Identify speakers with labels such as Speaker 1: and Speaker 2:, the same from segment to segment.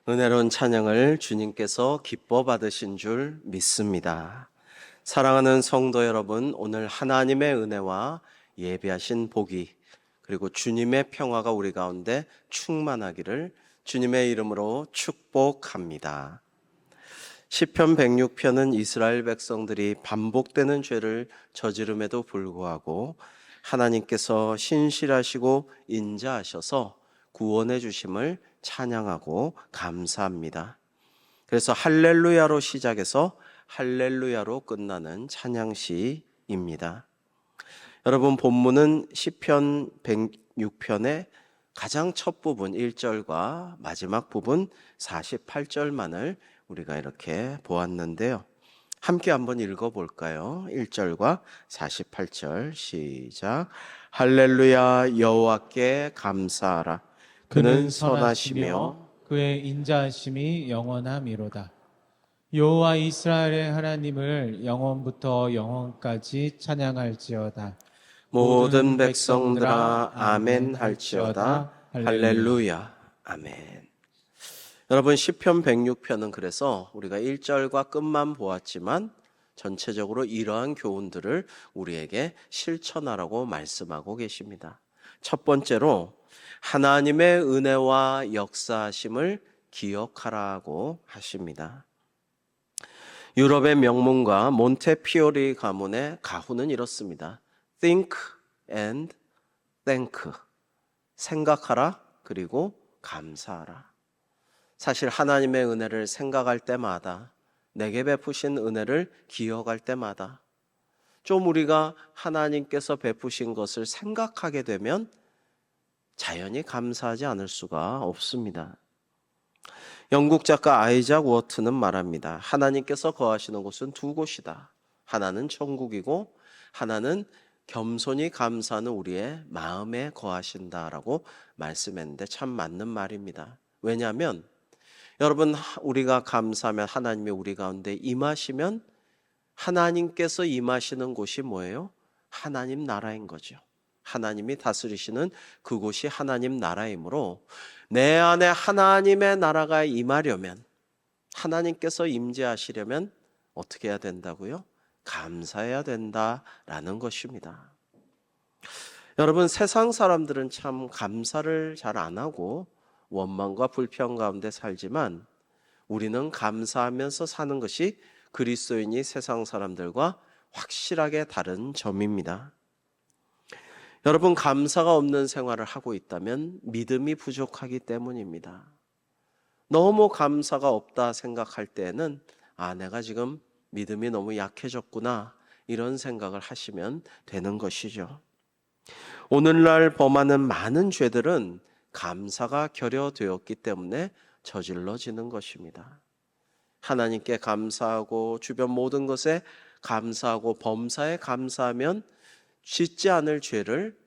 Speaker 1: 은혜로운 찬양을 주님께서 기뻐 받으신 줄 믿습니다. 사랑하는 성도 여러분, 오늘 하나님의 은혜와 예비하신 복이 그리고 주님의 평화가 우리 가운데 충만하기를 주님의 이름으로 축복합니다. 시편 106편은 이스라엘 백성들이 반복되는 죄를 저지름에도 불구하고 하나님께서 신실하시고 인자하셔서 구원해 주심을 찬양하고 감사합니다. 그래서 할렐루야로 시작해서 할렐루야로 끝나는 찬양시입니다. 여러분, 본문은 시편 106편의 가장 첫 부분 1절과 마지막 부분 48절만을 우리가 이렇게 보았는데요. 함께 한번 읽어볼까요? 1절과 48절 시작. 할렐루야, 여호와께 감사하라. 그는 선하시며
Speaker 2: 그의 인자하심이 영원함이로다. 여호와 이스라엘의 하나님을 영원부터 영원까지 찬양할지어다.
Speaker 1: 모든 백성들아 아멘 할지어다. 할렐루야, 아멘. 여러분, 시편 106편은 그래서 우리가 1절과 끝만 보았지만 전체적으로 이러한 교훈들을 우리에게 실천하라고 말씀하고 계십니다. 첫 번째로 하나님의 은혜와 역사하심을 기억하라고 하십니다. 유럽의 명문가 몬테피오리 가문의 가훈은 이렇습니다. Think and thank. 생각하라, 그리고 감사하라. 사실 하나님의 은혜를 생각할 때마다, 내게 베푸신 은혜를 기억할 때마다 좀 우리가 하나님께서 베푸신 것을 생각하게 되면 자연히 감사하지 않을 수가 없습니다. 영국 작가 아이작 워트는 말합니다. 하나님께서 거하시는 곳은 두 곳이다. 하나는 천국이고 하나는 겸손히 감사하는 우리의 마음에 거하신다라고 말씀했는데 참 맞는 말입니다. 왜냐하면 여러분, 우리가 감사하면 하나님이 우리 가운데 임하시면 하나님께서 임하시는 곳이 뭐예요? 하나님 나라인 거죠. 하나님이 다스리시는 그곳이 하나님 나라이므로 내 안에 하나님의 나라가 임하려면, 하나님께서 임재하시려면 어떻게 해야 된다고요? 감사해야 된다라는 것입니다. 여러분, 세상 사람들은 참 감사를 잘 안 하고 원망과 불평 가운데 살지만 우리는 감사하면서 사는 것이 그리스도인이 세상 사람들과 확실하게 다른 점입니다. 여러분, 감사가 없는 생활을 하고 있다면 믿음이 부족하기 때문입니다. 너무 감사가 없다 생각할 때에는 내가 지금 믿음이 너무 약해졌구나, 이런 생각을 하시면 되는 것이죠. 오늘날 범하는 많은 죄들은 감사가 결여되었기 때문에 저질러지는 것입니다. 하나님께 감사하고 주변 모든 것에 감사하고 범사에 감사하면 짓지 않을 죄를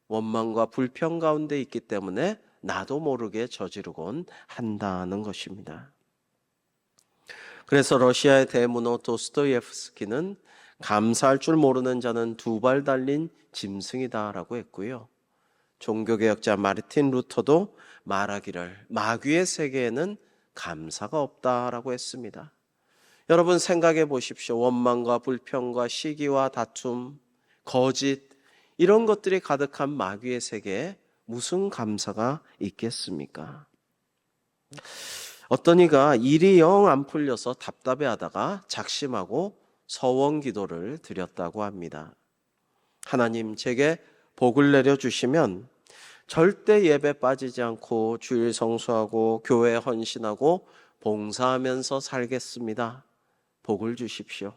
Speaker 1: 원망과 불평 가운데 있기 때문에 나도 모르게 저지르곤 한다는 것입니다. 그래서 러시아의 대문호 도스토옙스키는 감사할 줄 모르는 자는 두 발 달린 짐승이다라고 했고요. 종교개혁자 마르틴 루터도 말하기를 마귀의 세계에는 감사가 없다라고 했습니다. 여러분, 생각해 보십시오. 원망과 불평과 시기와 다툼, 거짓, 이런 것들이 가득한 마귀의 세계에 무슨 감사가 있겠습니까? 어떤 이가 일이 영 안 풀려서 답답해하다가 작심하고 서원 기도를 드렸다고 합니다. 하나님, 제게 복을 내려주시면 절대 예배 빠지지 않고 주일 성수하고 교회 헌신하고 봉사하면서 살겠습니다. 복을 주십시오.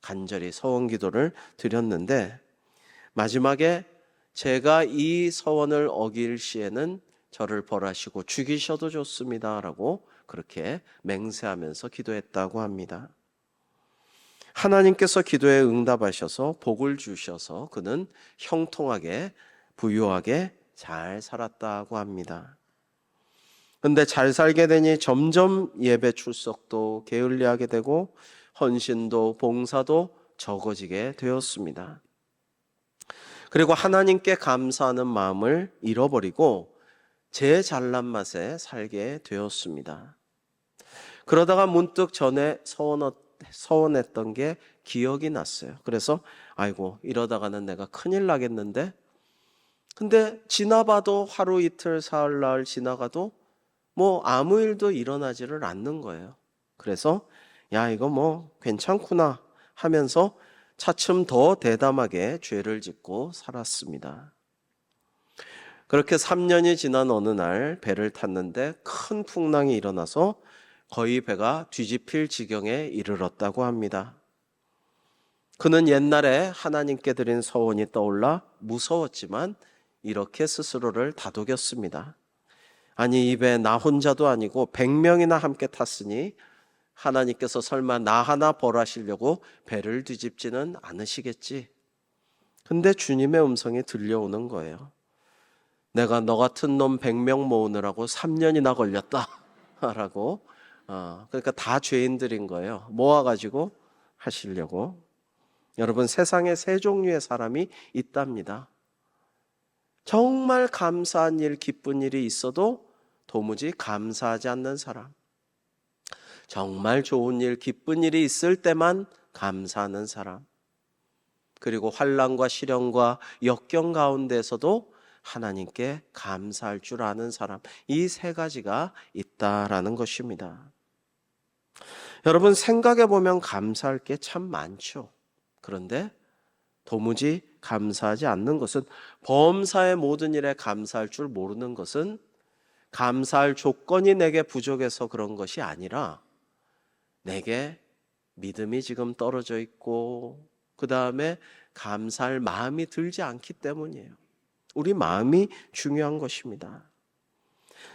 Speaker 1: 간절히 서원 기도를 드렸는데 마지막에 제가 이 서원을 어길 시에는 저를 벌하시고 죽이셔도 좋습니다 라고 그렇게 맹세하면서 기도했다고 합니다. 하나님께서 기도에 응답하셔서 복을 주셔서 그는 형통하게 부유하게 잘 살았다고 합니다. 그런데 잘 살게 되니 점점 예배 출석도 게을리하게 되고 헌신도 봉사도 적어지게 되었습니다. 그리고 하나님께 감사하는 마음을 잃어버리고 제 잘난 맛에 살게 되었습니다. 그러다가 문득 전에 서원했던 게 기억이 났어요. 그래서 아이고 이러다가는 내가 큰일 나겠는데, 근데 지나봐도 하루 이틀 사흘 나흘 지나가도 뭐 아무 일도 일어나지를 않는 거예요. 그래서 야 이거 뭐 괜찮구나 하면서 차츰 더 대담하게 죄를 짓고 살았습니다. 그렇게 3년이 지난 어느 날 배를 탔는데 큰 풍랑이 일어나서 거의 배가 뒤집힐 지경에 이르렀다고 합니다. 그는 옛날에 하나님께 드린 서원이 떠올라 무서웠지만 이렇게 스스로를 다독였습니다. 아니 이 배 나 혼자도 아니고 100명이나 함께 탔으니 하나님께서 설마 나 하나 벌하시려고 배를 뒤집지는 않으시겠지. 근데 주님의 음성이 들려오는 거예요. 내가 너 같은 놈 100명 모으느라고 3년이나 걸렸다 라고. 그러니까 다 죄인들인 거예요. 모아가지고 하시려고. 여러분 세상에 세 종류의 사람이 있답니다. 정말 감사한 일, 기쁜 일이 있어도 도무지 감사하지 않는 사람. 정말 좋은 일, 기쁜 일이 있을 때만 감사하는 사람. 그리고 환난과 시련과 역경 가운데서도 하나님께 감사할 줄 아는 사람. 이 세 가지가 있다라는 것입니다. 여러분 생각해 보면 감사할 게 참 많죠. 그런데 도무지 감사하지 않는 것은, 범사의 모든 일에 감사할 줄 모르는 것은 감사할 조건이 내게 부족해서 그런 것이 아니라 내게 믿음이 지금 떨어져 있고 그 다음에 감사할 마음이 들지 않기 때문이에요. 우리 마음이 중요한 것입니다.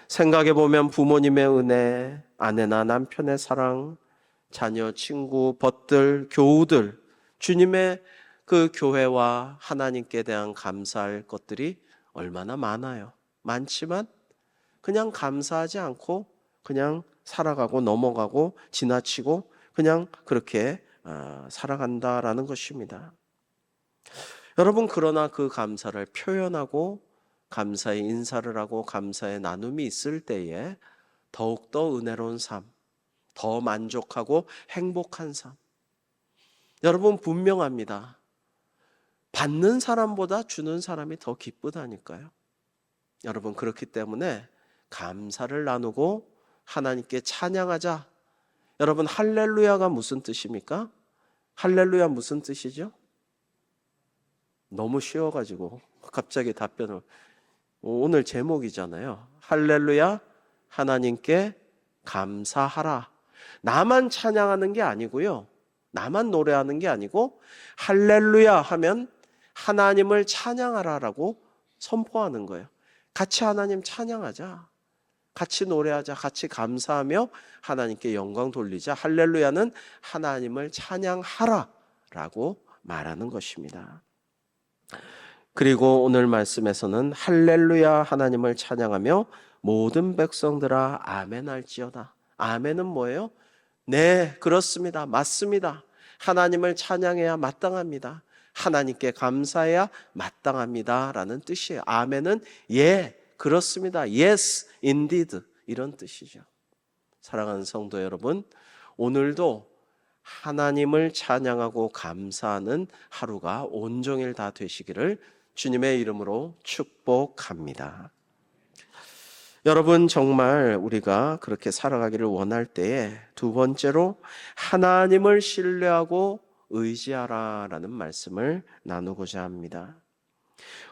Speaker 1: 생각해 보면 부모님의 은혜, 아내나 남편의 사랑, 자녀, 친구, 벗들, 교우들, 주님의 그 교회와 하나님께 대한 감사할 것들이 얼마나 많아요. 많지만 그냥 감사하지 않고 그냥 살아가고 넘어가고 지나치고 그냥 그렇게 살아간다라는 것입니다. 여러분 그러나 그 감사를 표현하고 감사의 인사를 하고 감사의 나눔이 있을 때에 더욱더 은혜로운 삶, 더 만족하고 행복한 삶. 여러분 분명합니다. 받는 사람보다 주는 사람이 더 기쁘다니까요. 여러분 그렇기 때문에 감사를 나누고 하나님께 찬양하자. 여러분 할렐루야가 무슨 뜻입니까? 할렐루야 무슨 뜻이죠? 너무 쉬워가지고 갑자기 답변을, 오늘 제목이잖아요. 할렐루야 하나님께 감사하라. 나만 찬양하는 게 아니고요, 나만 노래하는 게 아니고 할렐루야 하면 하나님을 찬양하라라고 선포하는 거예요. 같이 하나님 찬양하자, 같이 노래하자, 같이 감사하며 하나님께 영광 돌리자. 할렐루야는 하나님을 찬양하라라고 말하는 것입니다. 그리고 오늘 말씀에서는 할렐루야 하나님을 찬양하며 모든 백성들아 아멘 할지어다. 아멘은 뭐예요? 네, 그렇습니다. 맞습니다. 하나님을 찬양해야 마땅합니다. 하나님께 감사해야 마땅합니다 라는 뜻이에요. 아멘은 예, 그렇습니다. Yes, indeed 이런 뜻이죠. 사랑하는 성도 여러분, 오늘도 하나님을 찬양하고 감사하는 하루가 온종일 다 되시기를 주님의 이름으로 축복합니다. 여러분 정말 우리가 그렇게 살아가기를 원할 때에 두 번째로 하나님을 신뢰하고 의지하라라는 말씀을 나누고자 합니다.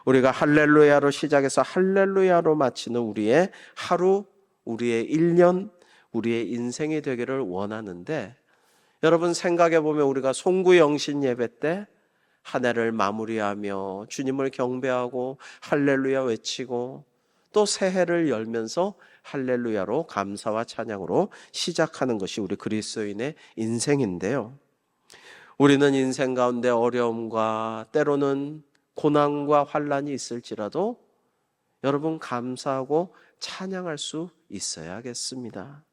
Speaker 1: 우리가 할렐루야로 시작해서 할렐루야로 마치는 우리의 하루, 우리의 1년, 우리의 인생이 되기를 원하는데, 여러분 생각해 보면 우리가 송구영신 예배 때 한 해를 마무리하며 주님을 경배하고 할렐루야 외치고 또 새해를 열면서 할렐루야로 감사와 찬양으로 시작하는 것이 우리 그리스도인의 인생인데요. 우리는 인생 가운데 어려움과 때로는 고난과 환난이 있을지라도 여러분 감사하고 찬양할 수 있어야겠습니다.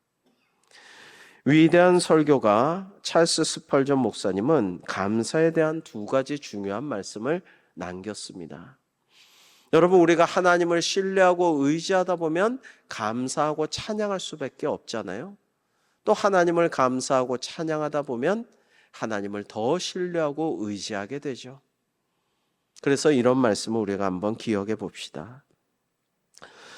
Speaker 1: 위대한 설교가 찰스 스펄전 목사님은 감사에 대한 두 가지 중요한 말씀을 남겼습니다. 여러분, 우리가 하나님을 신뢰하고 의지하다 보면 감사하고 찬양할 수밖에 없잖아요. 또 하나님을 감사하고 찬양하다 보면 하나님을 더 신뢰하고 의지하게 되죠. 그래서 이런 말씀을 우리가 한번 기억해 봅시다.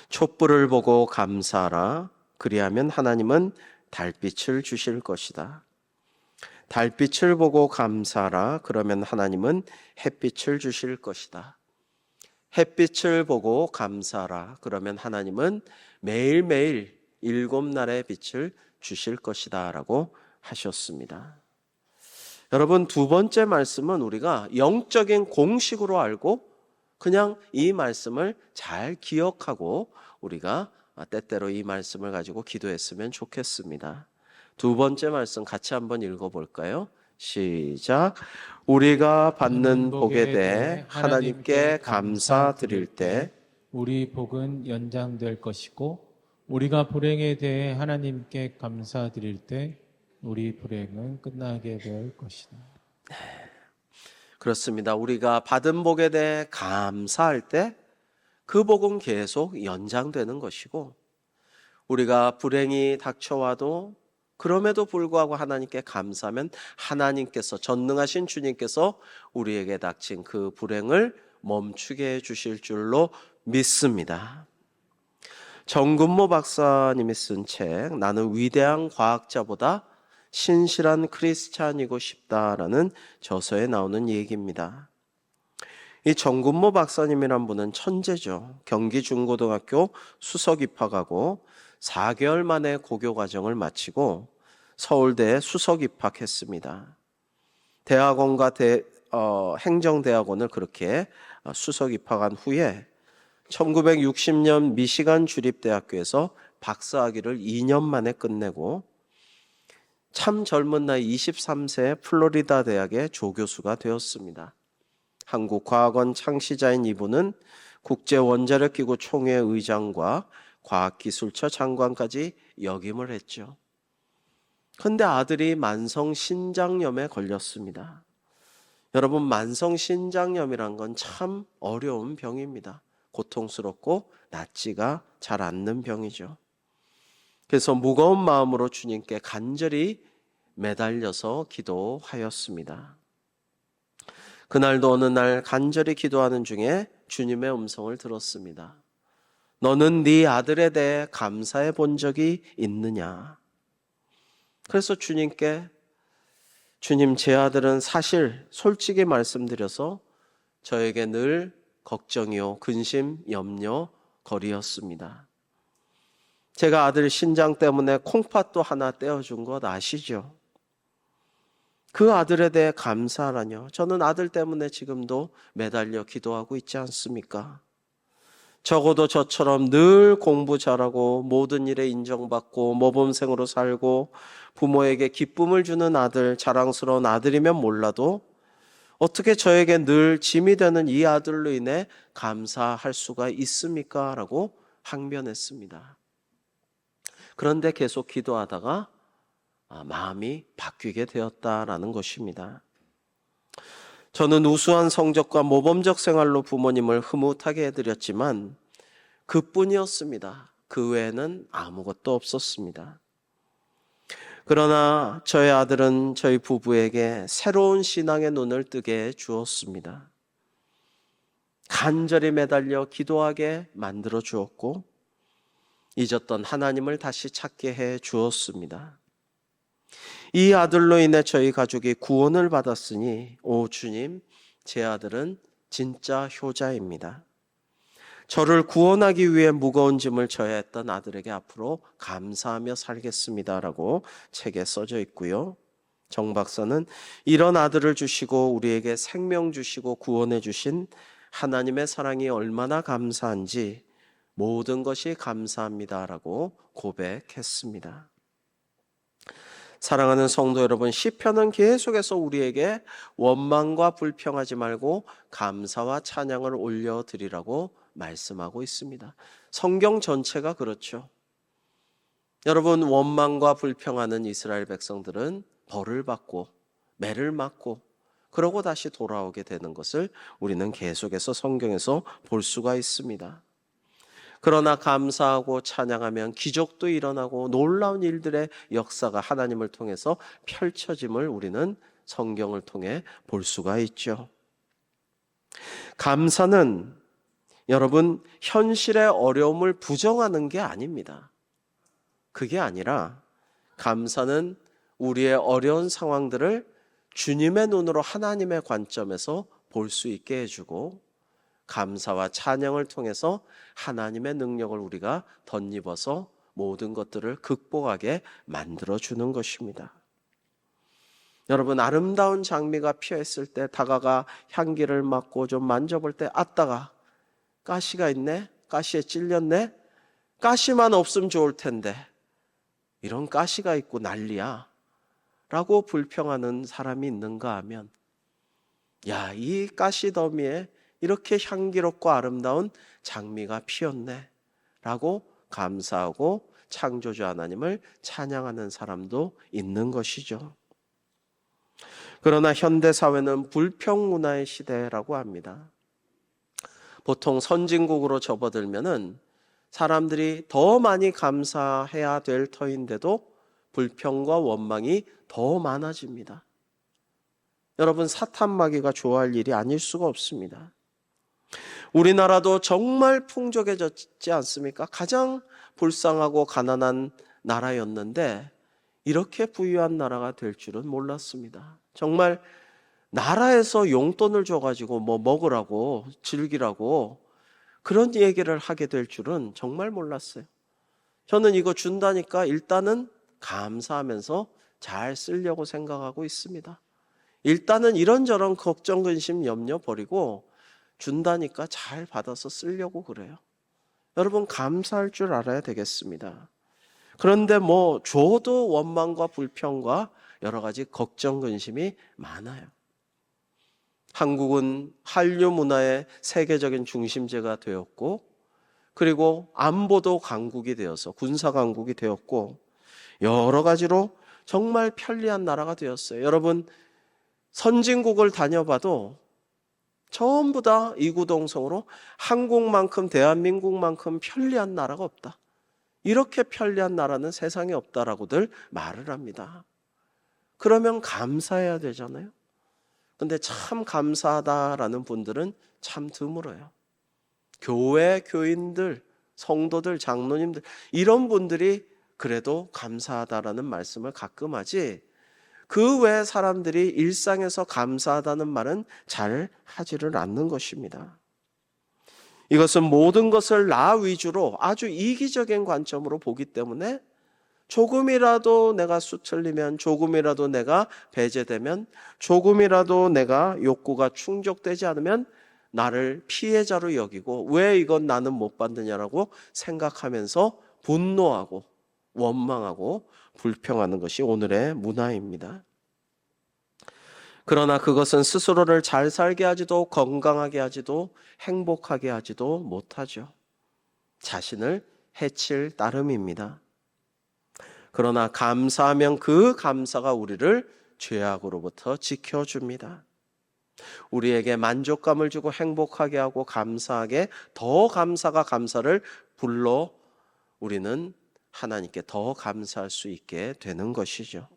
Speaker 1: 촛불을 보고 감사하라. 그리하면 하나님은 달빛을 주실 것이다. 달빛을 보고 감사하라. 그러면 하나님은 햇빛을 주실 것이다. 햇빛을 보고 감사하라. 그러면 하나님은 매일매일 7날의 빛을 주실 것이다 라고 하셨습니다. 여러분, 두 번째 말씀은 우리가 영적인 공식으로 알고 그냥 이 말씀을 잘 기억하고 우리가 때때로 이 말씀을 가지고 기도했으면 좋겠습니다. 두 번째 말씀 같이 한번 읽어볼까요? 시작. 우리가 받는 복에 대해 하나님께 감사드릴 때
Speaker 2: 우리 복은 연장될 것이고 우리가 불행에 대해 하나님께 감사드릴 때 우리 불행은 끝나게 될 것이다.
Speaker 1: 그렇습니다. 우리가 받은 복에 대해 감사할 때 그 복은 계속 연장되는 것이고 우리가 불행이 닥쳐와도 그럼에도 불구하고 하나님께 감사하면 하나님께서 전능하신 주님께서 우리에게 닥친 그 불행을 멈추게 해 주실 줄로 믿습니다. 정근모 박사님이 쓴 책 나는 위대한 과학자보다 신실한 크리스찬이고 싶다라는 저서에 나오는 얘기입니다. 이 정근모 박사님이란 분은 천재죠. 경기 중고등학교 수석 입학하고 4개월 만에 고교 과정을 마치고 서울대에 수석 입학했습니다. 대학원과 행정대학원을 그렇게 수석 입학한 후에 1960년 미시간 주립대학교에서 박사학위를 2년 만에 끝내고 참 젊은 나이 23세에 플로리다 대학의 조교수가 되었습니다. 한국과학원 창시자인 이분은 국제원자력기구 총회 의장과 과학기술처 장관까지 역임을 했죠. 그런데 아들이 만성신장염에 걸렸습니다. 여러분, 만성신장염이란 건 참 어려운 병입니다. 고통스럽고 낫지가 잘 않는 병이죠. 그래서 무거운 마음으로 주님께 간절히 매달려서 기도하였습니다. 그날도 어느 날 간절히 기도하는 중에 주님의 음성을 들었습니다. 너는 네 아들에 대해 감사해 본 적이 있느냐? 그래서 주님께 주님, 제 아들은 사실 솔직히 말씀드려서 저에게 늘 걱정이요, 근심, 염려, 거리였습니다. 제가 아들 신장 때문에 콩팥도 하나 떼어준 것 아시죠? 그 아들에 대해 감사하라뇨. 저는 아들 때문에 지금도 매달려 기도하고 있지 않습니까? 적어도 저처럼 늘 공부 잘하고 모든 일에 인정받고 모범생으로 살고 부모에게 기쁨을 주는 아들, 자랑스러운 아들이면 몰라도 어떻게 저에게 늘 짐이 되는 이 아들로 인해 감사할 수가 있습니까? 라고 항변했습니다. 그런데 계속 기도하다가 마음이 바뀌게 되었다라는 것입니다. 저는 우수한 성적과 모범적 생활로 부모님을 흐뭇하게 해드렸지만 그뿐이었습니다. 그 외에는 아무것도 없었습니다. 그러나 저희 아들은 저희 부부에게 새로운 신앙의 눈을 뜨게 해 주었습니다. 간절히 매달려 기도하게 만들어 주었고 잊었던 하나님을 다시 찾게 해 주었습니다. 이 아들로 인해 저희 가족이 구원을 받았으니 오 주님, 제 아들은 진짜 효자입니다. 저를 구원하기 위해 무거운 짐을 져야 했던 아들에게 앞으로 감사하며 살겠습니다라고 책에 써져 있고요. 정 박사는 이런 아들을 주시고 우리에게 생명 주시고 구원해 주신 하나님의 사랑이 얼마나 감사한지 모든 것이 감사합니다라고 고백했습니다. 사랑하는 성도 여러분, 시편은 계속해서 우리에게 원망과 불평하지 말고 감사와 찬양을 올려드리라고 말씀하고 있습니다. 성경 전체가 그렇죠. 여러분, 원망과 불평하는 이스라엘 백성들은 벌을 받고 매를 맞고 그러고 다시 돌아오게 되는 것을 우리는 계속해서 성경에서 볼 수가 있습니다. 그러나 감사하고 찬양하면 기적도 일어나고 놀라운 일들의 역사가 하나님을 통해서 펼쳐짐을 우리는 성경을 통해 볼 수가 있죠. 감사는 여러분 현실의 어려움을 부정하는 게 아닙니다. 그게 아니라 감사는 우리의 어려운 상황들을 주님의 눈으로 하나님의 관점에서 볼 수 있게 해주고 감사와 찬양을 통해서 하나님의 능력을 우리가 덧입어서 모든 것들을 극복하게 만들어주는 것입니다. 여러분 아름다운 장미가 피어있을 때 다가가 향기를 맡고 좀 만져볼 때 아따가 가시가 있네? 가시에 찔렸네? 가시만 없으면 좋을 텐데 이런 가시가 있고 난리야 라고 불평하는 사람이 있는가 하면 야, 이 가시 더미에 이렇게 향기롭고 아름다운 장미가 피었네 라고 감사하고 창조주 하나님을 찬양하는 사람도 있는 것이죠. 그러나 현대사회는 불평문화의 시대라고 합니다. 보통 선진국으로 접어들면은 사람들이 더 많이 감사해야 될 터인데도 불평과 원망이 더 많아집니다. 여러분 사탄마귀가 좋아할 일이 아닐 수가 없습니다. 우리나라도 정말 풍족해졌지 않습니까? 가장 불쌍하고 가난한 나라였는데 이렇게 부유한 나라가 될 줄은 몰랐습니다. 정말 나라에서 용돈을 줘가지고 뭐 먹으라고 즐기라고 그런 얘기를 하게 될 줄은 정말 몰랐어요. 저는 이거 준다니까 일단은 감사하면서 잘 쓰려고 생각하고 있습니다. 일단은 이런저런 걱정, 근심, 염려 버리고 준다니까 잘 받아서 쓰려고 그래요. 여러분 감사할 줄 알아야 되겠습니다. 그런데 뭐 줘도 원망과 불평과 여러 가지 걱정, 근심이 많아요. 한국은 한류 문화의 세계적인 중심지가 되었고 그리고 안보도 강국이 되어서 군사 강국이 되었고 여러 가지로 정말 편리한 나라가 되었어요. 여러분 선진국을 다녀봐도 전부 다 이구동성으로 한국만큼 대한민국만큼 편리한 나라가 없다. 이렇게 편리한 나라는 세상에 없다라고들 말을 합니다. 그러면 감사해야 되잖아요. 근데 참 감사하다라는 분들은 참 드물어요. 교회 교인들, 성도들, 장로님들 이런 분들이 그래도 감사하다라는 말씀을 가끔 하지 그 외 사람들이 일상에서 감사하다는 말은 잘 하지를 않는 것입니다. 이것은 모든 것을 나 위주로 아주 이기적인 관점으로 보기 때문에 조금이라도 내가 수틀리면 조금이라도 내가 배제되면 조금이라도 내가 욕구가 충족되지 않으면 나를 피해자로 여기고 왜 이건 나는 못 받느냐라고 생각하면서 분노하고 원망하고 불평하는 것이 오늘의 문화입니다. 그러나 그것은 스스로를 잘 살게 하지도 건강하게 하지도 행복하게 하지도 못하죠. 자신을 해칠 따름입니다. 그러나 감사하면 그 감사가 우리를 죄악으로부터 지켜줍니다. 우리에게 만족감을 주고 행복하게 하고 감사하게 더 감사가 감사를 불러 우리는 하나님께 더 감사할 수 있게 되는 것이죠.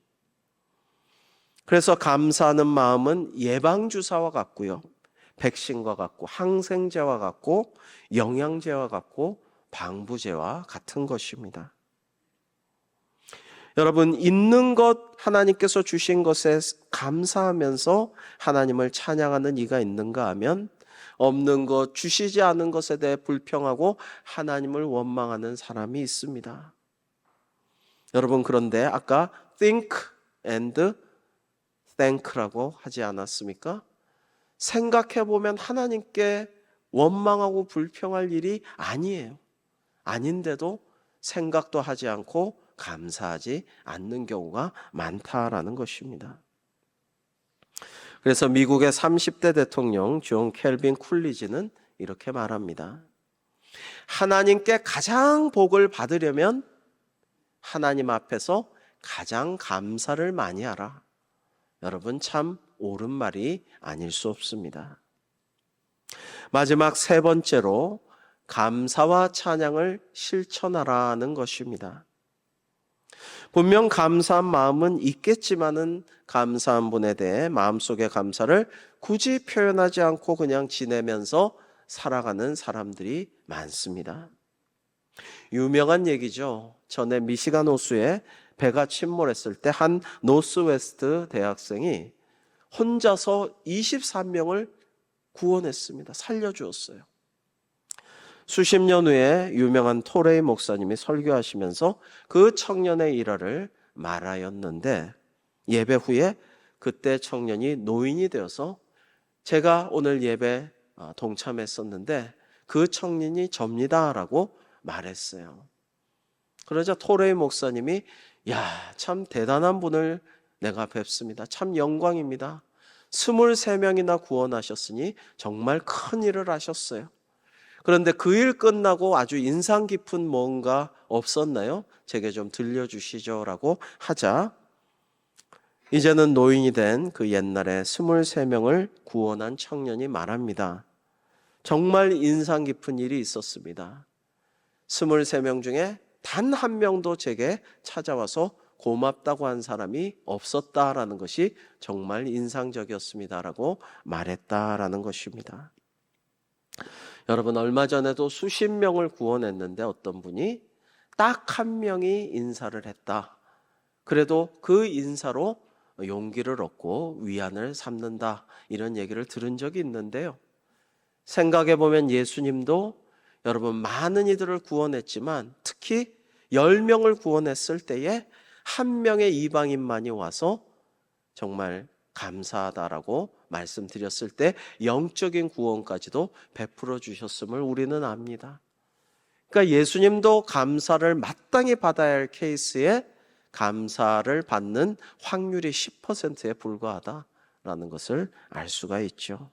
Speaker 1: 그래서 감사하는 마음은 예방주사와 같고요. 백신과 같고 항생제와 같고 영양제와 같고 방부제와 같은 것입니다. 여러분 있는 것 하나님께서 주신 것에 감사하면서 하나님을 찬양하는 이가 있는가 하면 없는 것 주시지 않은 것에 대해 불평하고 하나님을 원망하는 사람이 있습니다. 여러분 그런데 아까 think and thank라고 하지 않았습니까? 생각해보면 하나님께 원망하고 불평할 일이 아니에요. 아닌데도 생각도 하지 않고 감사하지 않는 경우가 많다라는 것입니다. 그래서 미국의 30대 대통령 존 켈빈 쿨리지는 이렇게 말합니다. 하나님께 가장 복을 받으려면 하나님 앞에서 가장 감사를 많이 하라. 여러분 참 옳은 말이 아닐 수 없습니다. 마지막 세 번째로 감사와 찬양을 실천하라는 것입니다. 분명 감사한 마음은 있겠지만은 감사한 분에 대해 마음속의 감사를 굳이 표현하지 않고 그냥 지내면서 살아가는 사람들이 많습니다. 유명한 얘기죠. 전에 미시간 호수에 배가 침몰했을 때 한 노스웨스트 대학생이 혼자서 23명을 구원했습니다. 살려주었어요. 수십 년 후에 유명한 토레이 목사님이 설교하시면서 그 청년의 일화를 말하였는데, 예배 후에 그때 청년이 노인이 되어서 제가 오늘 예배 동참했었는데 그 청년이 접니다라고 말했어요. 그러자 토레이 목사님이 참 대단한 분을 내가 뵙습니다. 참 영광입니다. 23명이나 구원하셨으니 정말 큰 일을 하셨어요. 그런데 그 일 끝나고 아주 인상 깊은 뭔가 없었나요? 제게 좀 들려주시죠 라고 하자, 이제는 노인이 된 그 옛날에 23명을 구원한 청년이 말합니다. 정말 인상 깊은 일이 있었습니다. 23명 중에 단 한 명도 제게 찾아와서 고맙다고 한 사람이 없었다라는 것이 정말 인상적이었습니다라고 말했다라는 것입니다. 여러분, 얼마 전에도 수십 명을 구원했는데 어떤 분이 딱 한 명이 인사를 했다. 그래도 그 인사로 용기를 얻고 위안을 삼는다. 이런 얘기를 들은 적이 있는데요. 생각해 보면 예수님도 여러분 많은 이들을 구원했지만 특히 10명을 구원했을 때에 한 명의 이방인만이 와서 정말 감사하다라고 말씀드렸을 때 영적인 구원까지도 베풀어 주셨음을 우리는 압니다. 그러니까 예수님도 감사를 마땅히 받아야 할 케이스에 감사를 받는 확률이 10%에 불과하다라는 것을 알 수가 있죠.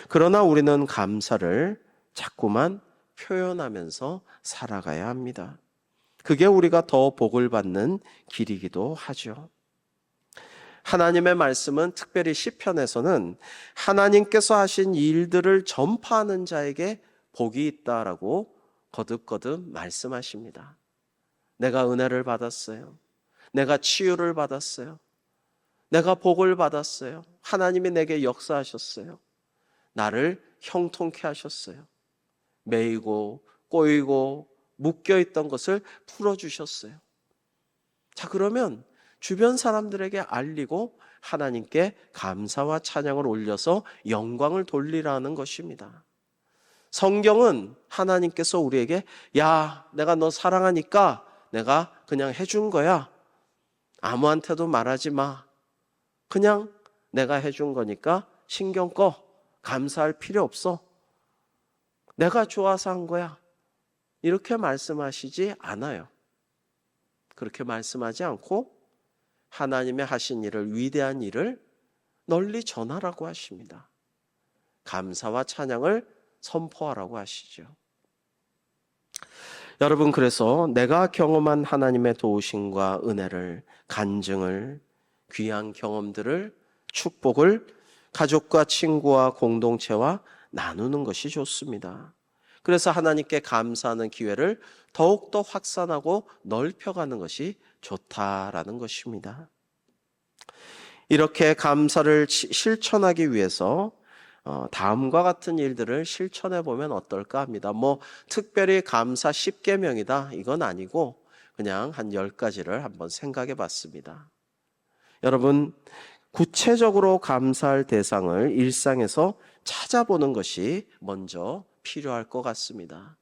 Speaker 1: 그러나 우리는 감사를 자꾸만 표현하면서 살아가야 합니다. 그게 우리가 더 복을 받는 길이기도 하죠. 하나님의 말씀은 특별히 시편에서는 하나님께서 하신 일들을 전파하는 자에게 복이 있다라고 거듭거듭 말씀하십니다. 내가 은혜를 받았어요. 내가 치유를 받았어요. 내가 복을 받았어요. 하나님이 내게 역사하셨어요. 나를 형통케 하셨어요. 매이고 꼬이고 묶여있던 것을 풀어주셨어요. 자, 그러면 주변 사람들에게 알리고 하나님께 감사와 찬양을 올려서 영광을 돌리라는 것입니다. 성경은 하나님께서 우리에게 내가 너 사랑하니까 내가 그냥 해준 거야. 아무한테도 말하지 마. 그냥 내가 해준 거니까 신경 꺼. 감사할 필요 없어. 내가 좋아서 한 거야. 이렇게 말씀하시지 않아요. 그렇게 말씀하지 않고 하나님의 하신 일을, 위대한 일을 널리 전하라고 하십니다. 감사와 찬양을 선포하라고 하시죠. 여러분, 그래서 내가 경험한 하나님의 도우심과 은혜를, 간증을, 귀한 경험들을, 축복을 가족과 친구와 공동체와 나누는 것이 좋습니다. 그래서 하나님께 감사하는 기회를 더욱더 확산하고 넓혀가는 것이 좋다라는 것입니다. 이렇게 감사를 실천하기 위해서 다음과 같은 일들을 실천해 보면 어떨까 합니다. 특별히 감사 10계명이다 이건 아니고 그냥 한 10가지를 한번 생각해 봤습니다. 여러분, 구체적으로 감사할 대상을 일상에서 찾아보는 것이 먼저 필요할 것 같습니다.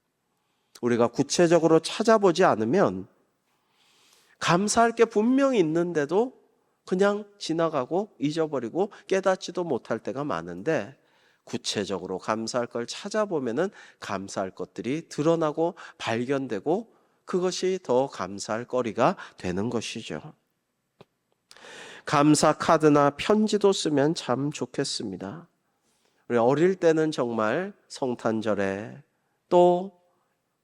Speaker 1: 우리가 구체적으로 찾아보지 않으면 감사할 게 분명히 있는데도 그냥 지나가고 잊어버리고 깨닫지도 못할 때가 많은데, 구체적으로 감사할 걸 찾아보면은 감사할 것들이 드러나고 발견되고 그것이 더 감사할 거리가 되는 것이죠. 감사 카드나 편지도 쓰면 참 좋겠습니다. 우리 어릴 때는 정말 성탄절에 또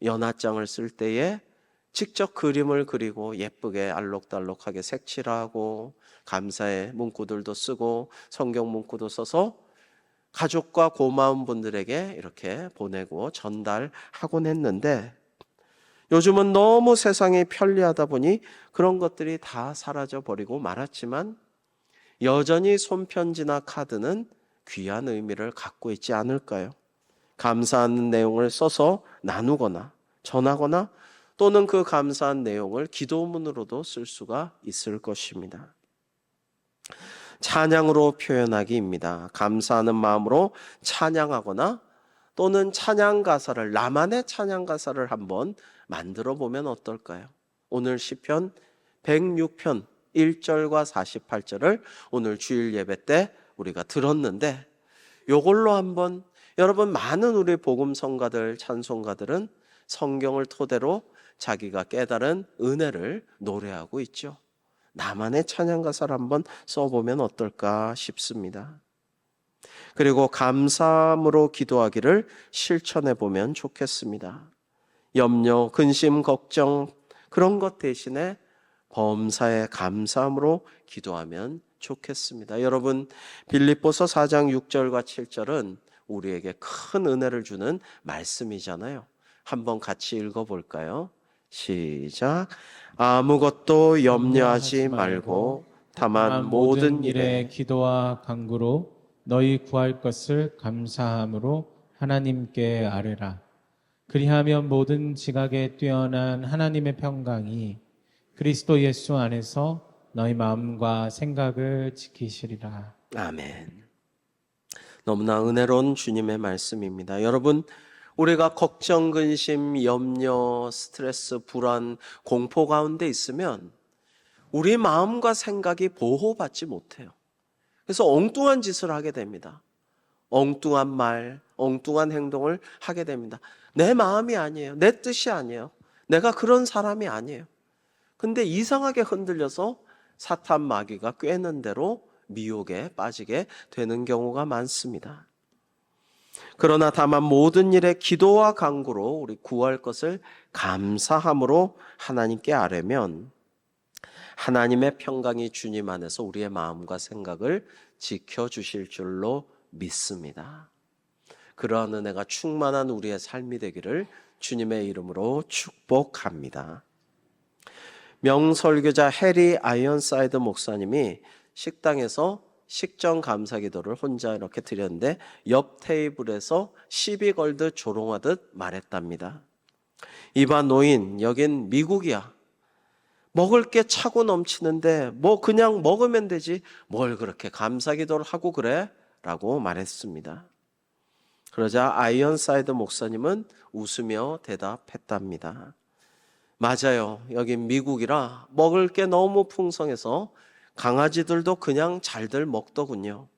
Speaker 1: 연하장을 쓸 때에 직접 그림을 그리고 예쁘게 알록달록하게 색칠하고 감사의 문구들도 쓰고 성경 문구도 써서 가족과 고마운 분들에게 이렇게 보내고 전달하곤 했는데 요즘은 너무 세상이 편리하다 보니 그런 것들이 다 사라져 버리고 말았지만 여전히 손편지나 카드는 귀한 의미를 갖고 있지 않을까요? 감사하는 내용을 써서 나누거나 전하거나 또는 그 감사한 내용을 기도문으로도 쓸 수가 있을 것입니다. 찬양으로 표현하기입니다. 감사하는 마음으로 찬양하거나 또는 찬양 가사를 나만의 찬양 가사를 한번 만들어 보면 어떨까요? 오늘 시편 106편 1절과 48절을 오늘 주일 예배 때 우리가 들었는데 요걸로 한번 여러분 많은 우리 복음 성가들 찬송가들은 성경을 토대로 자기가 깨달은 은혜를 노래하고 있죠. 나만의 찬양 가사를 한번 써보면 어떨까 싶습니다. 그리고 감사함으로 기도하기를 실천해 보면 좋겠습니다. 염려, 근심, 걱정 그런 것 대신에 범사에 감사함으로 기도하면 좋겠습니다. 여러분 빌립보서 4장 6절과 7절은 우리에게 큰 은혜를 주는 말씀이잖아요. 한번 같이 읽어볼까요? 시작. 아무것도 염려하지 말고 다만 모든 일에
Speaker 2: 기도와 간구로 너희 구할 것을 감사함으로 하나님께 아뢰라. 그리하면 모든 지각에 뛰어난 하나님의 평강이 그리스도 예수 안에서 너희 마음과 생각을 지키시리라.
Speaker 1: 아멘. 너무나 은혜로운 주님의 말씀입니다. 여러분, 우리가 걱정, 근심, 염려, 스트레스, 불안, 공포 가운데 있으면 우리 마음과 생각이 보호받지 못해요. 그래서 엉뚱한 짓을 하게 됩니다. 엉뚱한 말, 엉뚱한 행동을 하게 됩니다. 내 마음이 아니에요. 내 뜻이 아니에요. 내가 그런 사람이 아니에요. 근데 이상하게 흔들려서 사탄 마귀가 꿰는 대로 미혹에 빠지게 되는 경우가 많습니다. 그러나 다만 모든 일에 기도와 간구로 우리 구할 것을 감사함으로 하나님께 아뢰면 하나님의 평강이 주님 안에서 우리의 마음과 생각을 지켜주실 줄로 믿습니다. 그러한 은혜가 충만한 우리의 삶이 되기를 주님의 이름으로 축복합니다. 명설교자 해리 아이언사이드 목사님이 식당에서 식전 감사 기도를 혼자 이렇게 드렸는데 옆 테이블에서 시비 걸듯 조롱하듯 말했답니다. 이봐 노인, 여긴 미국이야. 먹을 게 차고 넘치는데 뭐 그냥 먹으면 되지 뭘 그렇게 감사 기도를 하고 그래? 라고 말했습니다. 그러자 아이언사이드 목사님은 웃으며 대답했답니다. 맞아요. 여긴 미국이라 먹을 게 너무 풍성해서 강아지들도 그냥 잘들 먹더군요.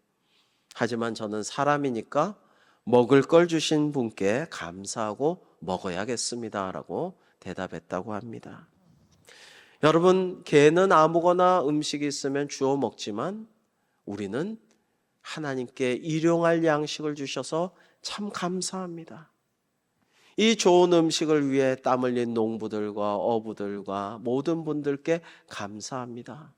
Speaker 1: 하지만 저는 사람이니까 먹을 걸 주신 분께 감사하고 먹어야겠습니다. 라고 대답했다고 합니다. 여러분, 개는 아무거나 음식이 있으면 주워 먹지만 우리는 하나님께 일용할 양식을 주셔서 참 감사합니다. 이 좋은 음식을 위해 땀 흘린 농부들과 어부들과 모든 분들께 감사합니다.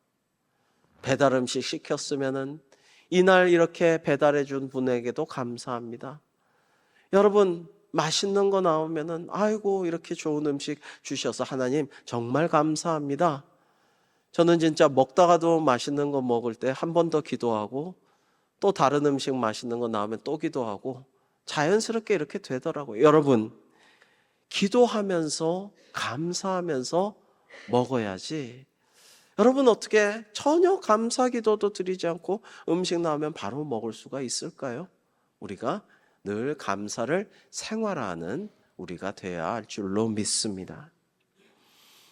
Speaker 1: 배달 음식 시켰으면은 이날 이렇게 배달해 준 분에게도 감사합니다. 여러분, 맛있는 거 나오면은 아이고 이렇게 좋은 음식 주셔서 하나님 정말 감사합니다. 저는 진짜 먹다가도 맛있는 거 먹을 때 한 번 더 기도하고 또 다른 음식 맛있는 거 나오면 또 기도하고 자연스럽게 이렇게 되더라고요. 여러분, 기도하면서 감사하면서 먹어야지. 여러분 어떻게 전혀 감사 기도도 드리지 않고 음식 나오면 바로 먹을 수가 있을까요? 우리가 늘 감사를 생활하는 우리가 되어야 할 줄로 믿습니다.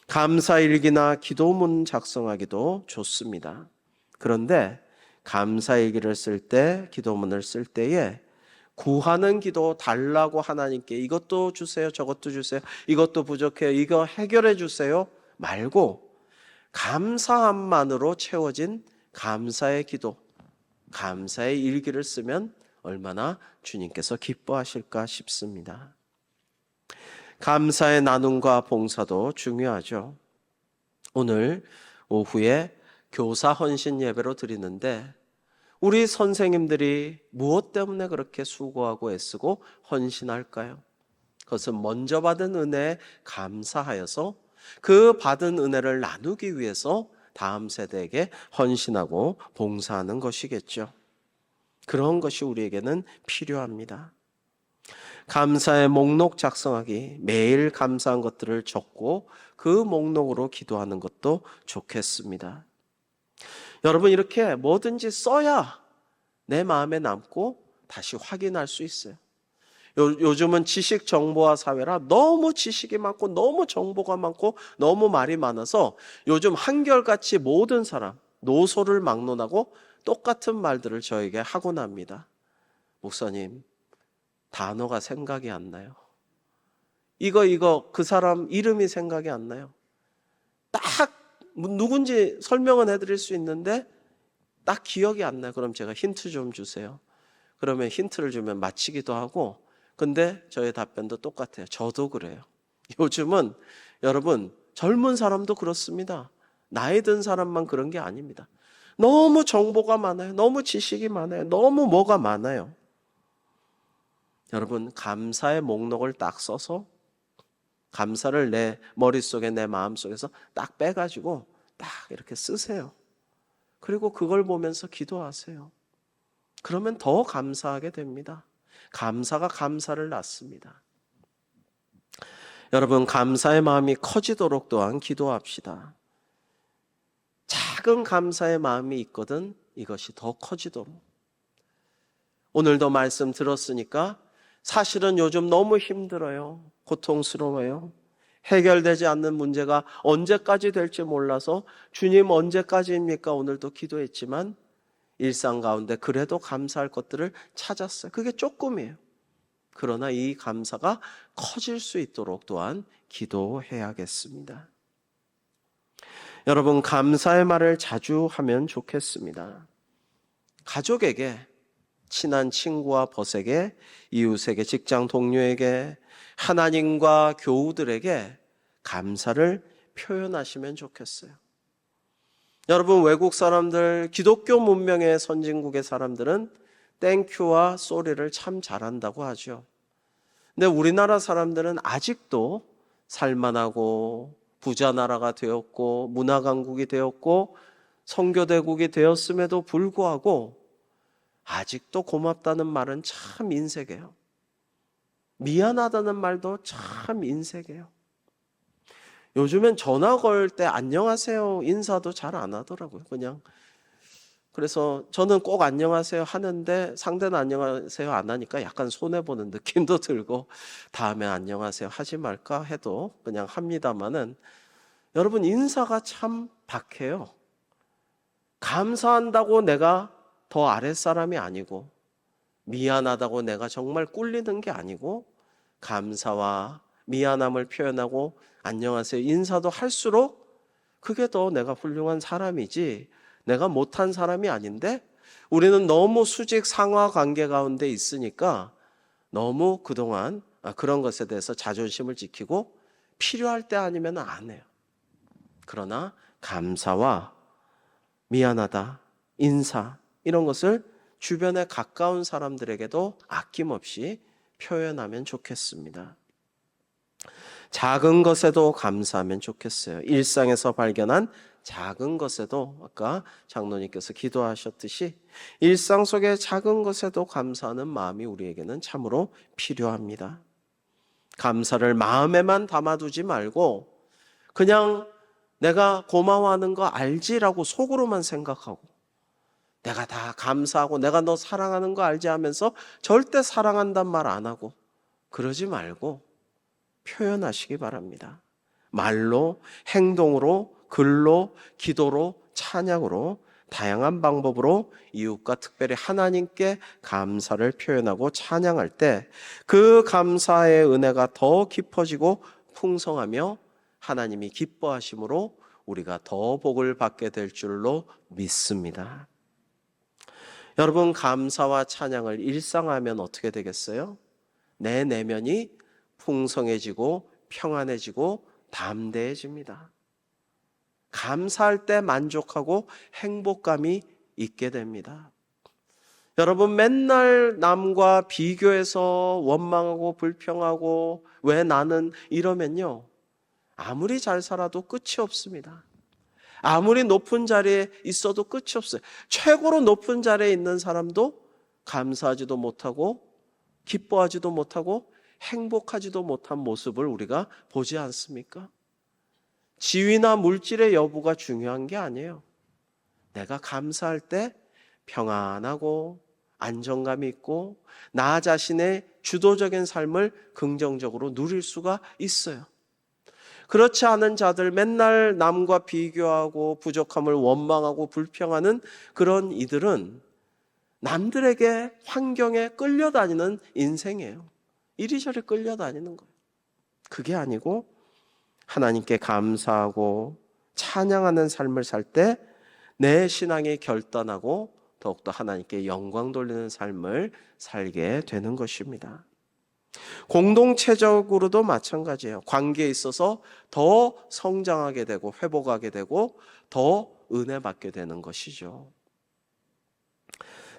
Speaker 1: 감사일기나 기도문 작성하기도 좋습니다. 그런데 감사일기를 쓸 때, 기도문을 쓸 때에 구하는 기도 달라고 하나님께 이것도 주세요, 저것도 주세요, 이것도 부족해요, 이거 해결해 주세요 말고 감사함만으로 채워진 감사의 기도, 감사의 일기를 쓰면 얼마나 주님께서 기뻐하실까 싶습니다. 감사의 나눔과 봉사도 중요하죠. 오늘 오후에 교사 헌신 예배로 드리는데 우리 선생님들이 무엇 때문에 그렇게 수고하고 애쓰고 헌신할까요? 그것은 먼저 받은 은혜에 감사하여서 그 받은 은혜를 나누기 위해서 다음 세대에게 헌신하고 봉사하는 것이겠죠. 그런 것이 우리에게는 필요합니다. 감사의 목록 작성하기, 매일 감사한 것들을 적고 그 목록으로 기도하는 것도 좋겠습니다. 여러분, 이렇게 뭐든지 써야 내 마음에 남고 다시 확인할 수 있어요. 요즘은 지식 정보화 사회라 너무 지식이 많고 너무 정보가 많고 너무 말이 많아서 요즘 한결같이 모든 사람 노소를 막론하고 똑같은 말들을 저에게 하곤 합니다. 목사님, 단어가 생각이 안 나요. 이거 그 사람 이름이 생각이 안 나요. 딱 누군지 설명은 해드릴 수 있는데 딱 기억이 안 나요. 그럼 제가 힌트 좀 주세요. 그러면 힌트를 주면 맞히기도 하고, 근데 저의 답변도 똑같아요. 저도 그래요. 요즘은 여러분 젊은 사람도 그렇습니다. 나이 든 사람만 그런 게 아닙니다. 너무 정보가 많아요. 너무 지식이 많아요. 너무 뭐가 많아요. 여러분, 감사의 목록을 딱 써서 감사를 내 머릿속에 내 마음속에서 딱 빼가지고 딱 이렇게 쓰세요. 그리고 그걸 보면서 기도하세요. 그러면 더 감사하게 됩니다. 감사가 감사를 낳습니다. 여러분, 감사의 마음이 커지도록 또한 기도합시다. 작은 감사의 마음이 있거든 이것이 더 커지도록. 오늘도 말씀 들었으니까 사실은 요즘 너무 힘들어요. 고통스러워요. 해결되지 않는 문제가 언제까지 될지 몰라서 주님 언제까지입니까? 오늘도 기도했지만 일상 가운데 그래도 감사할 것들을 찾았어요. 그게 조금이에요. 그러나 이 감사가 커질 수 있도록 또한 기도해야겠습니다. 여러분, 감사의 말을 자주 하면 좋겠습니다. 가족에게, 친한 친구와 벗에게, 이웃에게, 직장 동료에게, 하나님과 교우들에게 감사를 표현하시면 좋겠어요. 여러분, 외국 사람들, 기독교 문명의 선진국의 사람들은 땡큐와 쏘리를 참 잘한다고 하죠. 근데 우리나라 사람들은 아직도 살만하고 부자 나라가 되었고 문화 강국이 되었고 선교대국이 되었음에도 불구하고 아직도 고맙다는 말은 참 인색해요. 미안하다는 말도 참 인색해요. 요즘엔 전화 걸 때 안녕하세요 인사도 잘 안 하더라고요. 그냥 그래서 저는 꼭 안녕하세요 하는데 상대는 안녕하세요 안 하니까 약간 손해보는 느낌도 들고 다음에 안녕하세요 하지 말까 해도 그냥 합니다마는 여러분 인사가 참 박해요. 감사한다고 내가 더 아랫사람이 아니고 미안하다고 내가 정말 꿀리는 게 아니고 감사와 미안함을 표현하고 안녕하세요 인사도 할수록 그게 더 내가 훌륭한 사람이지 내가 못한 사람이 아닌데 우리는 너무 수직 상하 관계 가운데 있으니까 너무 그동안 그런 것에 대해서 자존심을 지키고 필요할 때 아니면 안 해요. 그러나 감사와 미안하다, 인사 이런 것을 주변에 가까운 사람들에게도 아낌없이 표현하면 좋겠습니다. 작은 것에도 감사하면 좋겠어요. 일상에서 발견한 작은 것에도 아까 장로님께서 기도하셨듯이 일상 속의 작은 것에도 감사하는 마음이 우리에게는 참으로 필요합니다. 감사를 마음에만 담아두지 말고 그냥 내가 고마워하는 거 알지라고 속으로만 생각하고 내가 다 감사하고 내가 너 사랑하는 거 알지 하면서 절대 사랑한단 말 안 하고 그러지 말고 표현하시기 바랍니다. 말로, 행동으로, 글로, 기도로, 찬양으로 다양한 방법으로 이웃과 특별히 하나님께 감사를 표현하고 찬양할 때 그 감사의 은혜가 더 깊어지고 풍성하며 하나님이 기뻐하심으로 우리가 더 복을 받게 될 줄로 믿습니다. 여러분 감사와 찬양을 일상화하면 어떻게 되겠어요? 내 내면이 풍성해지고 평안해지고 담대해집니다. 감사할 때 만족하고 행복감이 있게 됩니다. 여러분, 맨날 남과 비교해서 원망하고 불평하고 왜 나는 이러면요, 아무리 잘 살아도 끝이 없습니다. 아무리 높은 자리에 있어도 끝이 없어요. 최고로 높은 자리에 있는 사람도 감사하지도 못하고 기뻐하지도 못하고 행복하지도 못한 모습을 우리가 보지 않습니까? 지위나 물질의 여부가 중요한 게 아니에요. 내가 감사할 때 평안하고 안정감이 있고 나 자신의 주도적인 삶을 긍정적으로 누릴 수가 있어요. 그렇지 않은 자들, 맨날 남과 비교하고 부족함을 원망하고 불평하는 그런 이들은 남들에게, 환경에 끌려다니는 인생이에요. 이리저리 끌려다니는 거예요. 그게 아니고 하나님께 감사하고 찬양하는 삶을 살 때 내 신앙이 결단하고 더욱더 하나님께 영광 돌리는 삶을 살게 되는 것입니다. 공동체적으로도 마찬가지예요. 관계에 있어서 더 성장하게 되고 회복하게 되고 더 은혜 받게 되는 것이죠.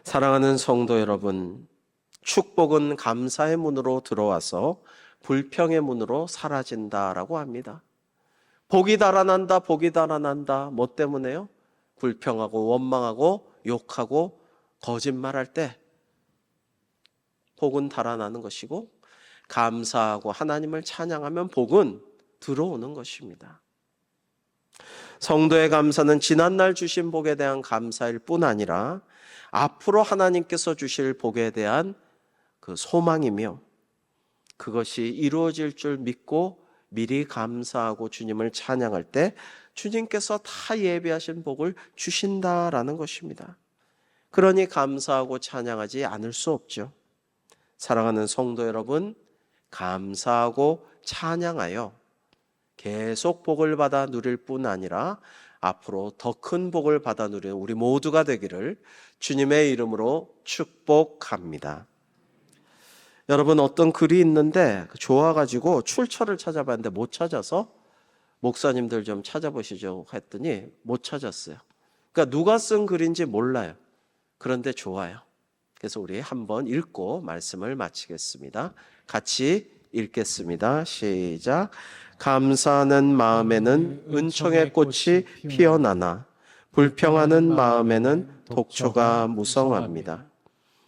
Speaker 1: 사랑하는 성도 여러분, 축복은 감사의 문으로 들어와서 불평의 문으로 사라진다라고 합니다. 복이 달아난다, 복이 달아난다. 뭐 때문에요? 불평하고 원망하고 욕하고 거짓말할 때 복은 달아나는 것이고, 감사하고 하나님을 찬양하면 복은 들어오는 것입니다. 성도의 감사는 지난날 주신 복에 대한 감사일 뿐 아니라 앞으로 하나님께서 주실 복에 대한 그 소망이며, 그것이 이루어질 줄 믿고 미리 감사하고 주님을 찬양할 때 주님께서 다 예비하신 복을 주신다라는 것입니다. 그러니 감사하고 찬양하지 않을 수 없죠. 사랑하는 성도 여러분, 감사하고 찬양하여 계속 복을 받아 누릴 뿐 아니라 앞으로 더 큰 복을 받아 누리는 우리 모두가 되기를 주님의 이름으로 축복합니다. 여러분, 어떤 글이 있는데 좋아가지고 출처를 찾아봤는데 못 찾아서 목사님들 좀 찾아보시죠 했더니 못 찾았어요. 그러니까 누가 쓴 글인지 몰라요. 그런데 좋아요. 그래서 우리 한번 읽고 말씀을 마치겠습니다. 같이 읽겠습니다. 시작. 감사하는 마음에는 은총의 꽃이 피어나나 불평하는 마음에는 독초가 무성합니다.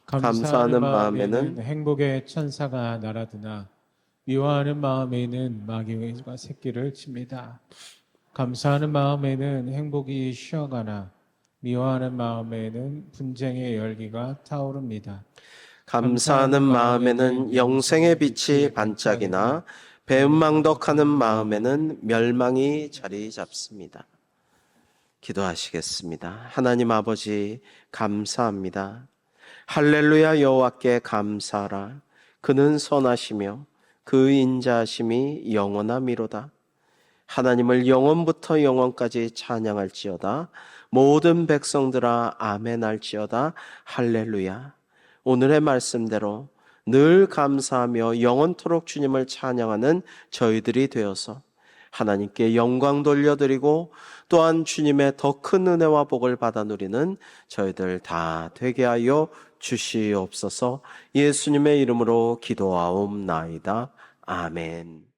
Speaker 1: 감사하는 마음에는
Speaker 2: 행복의 천사가 날아드나 미워하는 마음에는 마귀가 새끼를 칩니다. 감사하는 마음에는 행복이 쉬어가나 미워하는 마음에는 분쟁의 열기가 타오릅니다.
Speaker 1: 감사하는 마음에는 영생의 빛이 반짝이나 배은망덕하는 마음에는 멸망이 자리 잡습니다. 기도하시겠습니다. 하나님 아버지, 감사합니다. 할렐루야, 여호와께 감사하라. 그는 선하시며 그 인자하심이 영원하미로다. 하나님을 영원부터 영원까지 찬양할지어다. 모든 백성들아 아멘 할지어다. 할렐루야. 오늘의 말씀대로 늘 감사하며 영원토록 주님을 찬양하는 저희들이 되어서 하나님께 영광 돌려드리고 또한 주님의 더 큰 은혜와 복을 받아 누리는 저희들 다 되게 하여 주시옵소서. 예수님의 이름으로 기도하옵나이다. 아멘.